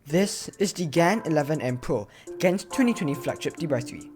This is the GAN11 M Pro, GAN's 2020 flagship device 3.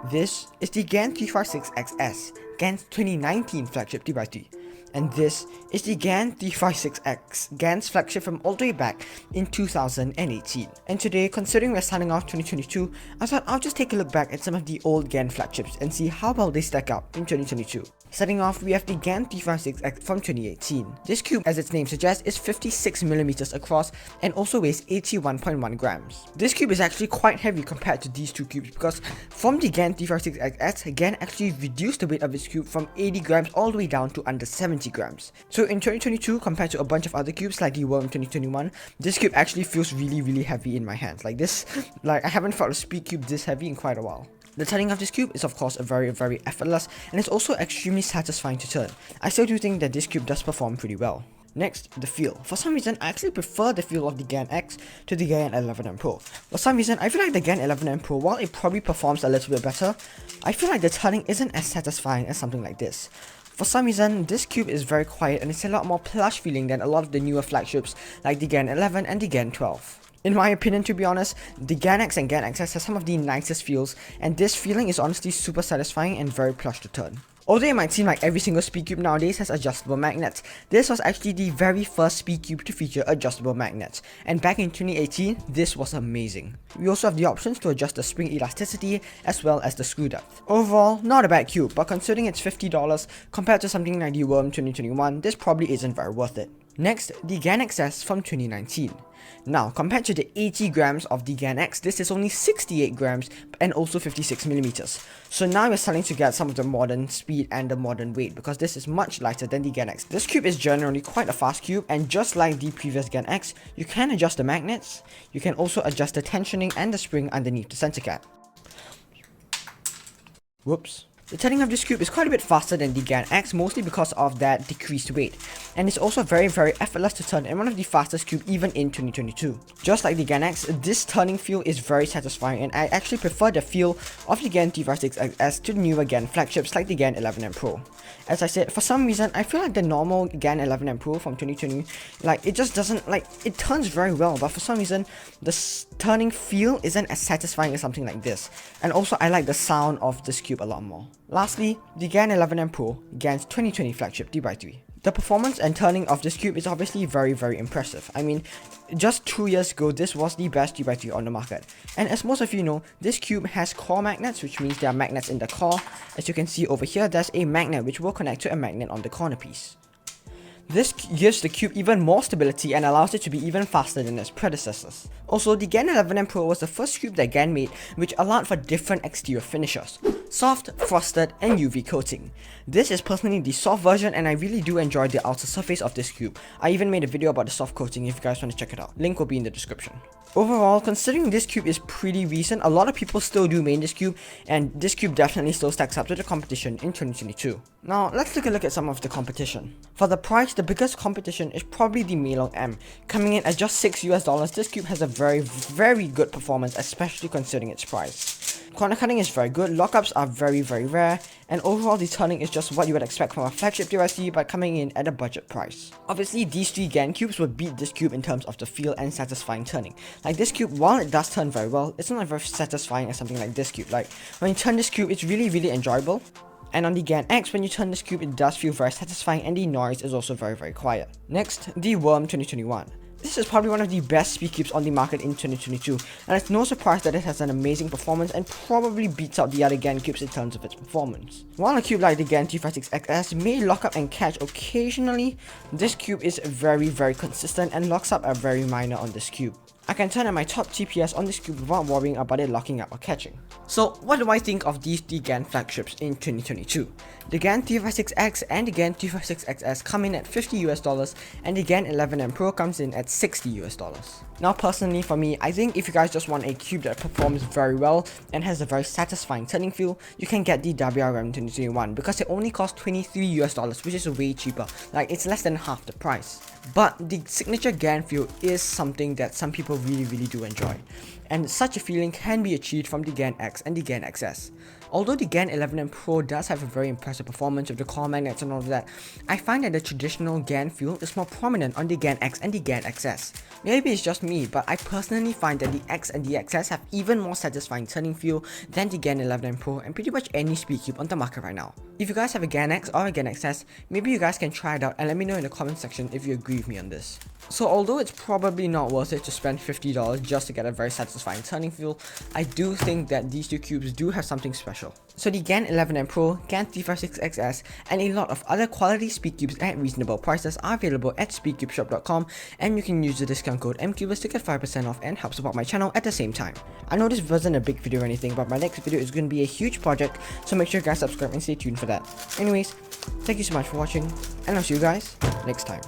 This is the GAN356 XS, GAN's 2019 flagship device 3. And this is the GAN356 X, GAN's flagship from all the way back in 2018. And today, considering we're starting off 2022, I thought I'll just take a look back at some of the old GAN flagships and see how well they stack up in 2022. Starting off, we have the GAN356 X from 2018. This cube, as its name suggests, is 56mm across and also weighs 81.1 grams. This cube is actually quite heavy compared to these two cubes because from the GAN356 XS, GAN actually reduced the weight of its cube from 80 grams all the way down to under 70 grams. So in 2022, compared to a bunch of other cubes like the Worm 2021, this cube actually feels really heavy in my hands. Like I haven't felt a speed cube this heavy in quite a while. The turning of this cube is of course very effortless, and it's also extremely satisfying to turn. I still do think that this cube does perform pretty well. Next, the feel. For some reason, I actually prefer the feel of the GAN X to the GAN11 M Pro. For some reason, I feel like the GAN11 M Pro, while it probably performs a little bit better, I feel like the turning isn't as satisfying as something like this. For some reason, this cube is very quiet and it's a lot more plush feeling than a lot of the newer flagships like the GAN11 and the GAN12. In my opinion, to be honest, the GAN X and GAN XS have some of the nicest feels, and this feeling is honestly super satisfying and very plush to turn. Although it might seem like every single speed cube nowadays has adjustable magnets, this was actually the very first speed cube to feature adjustable magnets, and back in 2018, this was amazing. We also have the options to adjust the spring elasticity as well as the screw depth. Overall, not a bad cube, but considering it's $50 compared to something like the Worm 2021, this probably isn't very worth it. Next, the GAN XS from 2019. Now, compared to the 80 grams of the GAN X, this is only 68 grams and also 56mm. So now we're starting to get some of the modern speed and the modern weight because this is much lighter than the GAN X. This cube is generally quite a fast cube, and just like the previous GAN X, you can adjust the magnets, you can also adjust the tensioning and the spring underneath the center cap. Whoops. The turning of this cube is quite a bit faster than the GAN X, mostly because of that decreased weight, and it's also very effortless to turn and one of the fastest cube even in 2022. Just like the GAN X, this turning feel is very satisfying, and I actually prefer the feel of the GAN356 XS to the newer GAN flagships like the GAN11 M Pro. As I said, for some reason, I feel like the normal GAN11 M Pro from 2020, it just doesn't, it turns very well, but for some reason, the turning feel isn't as satisfying as something like this. And also, I like the sound of this cube a lot more. Lastly, the GAN11 M Pro, GAN's 2020 flagship device 3. The performance and turning of this cube is obviously very impressive. I mean, just 2 years ago, this was the best device 3 on the market. And as most of you know, this cube has core magnets, which means there are magnets in the core. As you can see over here, there's a magnet which will connect to a magnet on the corner piece. This gives the cube even more stability and allows it to be even faster than its predecessors. Also, the GAN11 M Pro was the first cube that GAN made which allowed for different exterior finishes: soft, frosted, and UV coating. This is personally the soft version, and I really do enjoy the outer surface of this cube. I even made a video about the soft coating if you guys want to check it out. Link will be in the description. Overall, considering this cube is pretty recent, a lot of people still do main this cube, and this cube definitely still stacks up to the competition in 2022. Now, let's take a look at some of the competition. For the price, the biggest competition is probably the Meilong M. Coming in at just $6 US, this cube has a very good performance, especially considering its price. Corner cutting is very good, lockups are very rare, and overall the turning is just what you would expect from a flagship device, but coming in at a budget price. Obviously, these three GAN cubes would beat this cube in terms of the feel and satisfying turning. Like this cube, while it does turn very well, it's not very satisfying as something like this cube. Like when you turn this cube, it's really enjoyable. And on the GAN X, when you turn this cube, it does feel very satisfying, and the noise is also very quiet. Next, the Worm 2021. This is probably one of the best speed cubes on the market in 2022, and it's no surprise that it has an amazing performance and probably beats out the other GAN cubes in terms of its performance. While a cube like the GAN356 XS may lock up and catch occasionally, this cube is very consistent and locks up are very minor on this cube. I can turn at my top TPS on this cube without worrying about it locking up or catching. So what do I think of these three GAN flagships in 2022? The GAN356 X and the GAN356 XS come in at $50 US, and the GAN11 M Pro comes in at $60 US. Now personally for me, I think if you guys just want a cube that performs very well and has a very satisfying turning feel, you can get the WR M 2021 because it only costs $23 US, which is way cheaper. Like, it's less than half the price. But the signature GAN feel is something that some people people really do enjoy. And such a feeling can be achieved from the GAN X and the GAN XS. Although the GAN 11 and Pro does have a very impressive performance with the core magnets and all of that, I find that the traditional GAN feel is more prominent on the GAN X and the GAN XS. Maybe it's just me, but I personally find that the X and the XS have even more satisfying turning feel than the GAN 11 and Pro and pretty much any speedcube on the market right now. If you guys have a GAN X or a GAN XS, maybe you guys can try it out and let me know in the comment section if you agree with me on this. So although it's probably not worth it to spend $50 just to get a very satisfying turning feel, I do think that these two cubes do have something special. So the GAN 11 and Pro, GAN356 XS, and a lot of other quality speedcubes at reasonable prices are available at speedcubeshop.com, and you can use the discount code MCuberzz to get 5% off and help support my channel at the same time. I know this wasn't a big video or anything, but my next video is going to be a huge project, so make sure you guys subscribe and stay tuned for that. Anyways, thank you so much for watching, and I'll see you guys next time.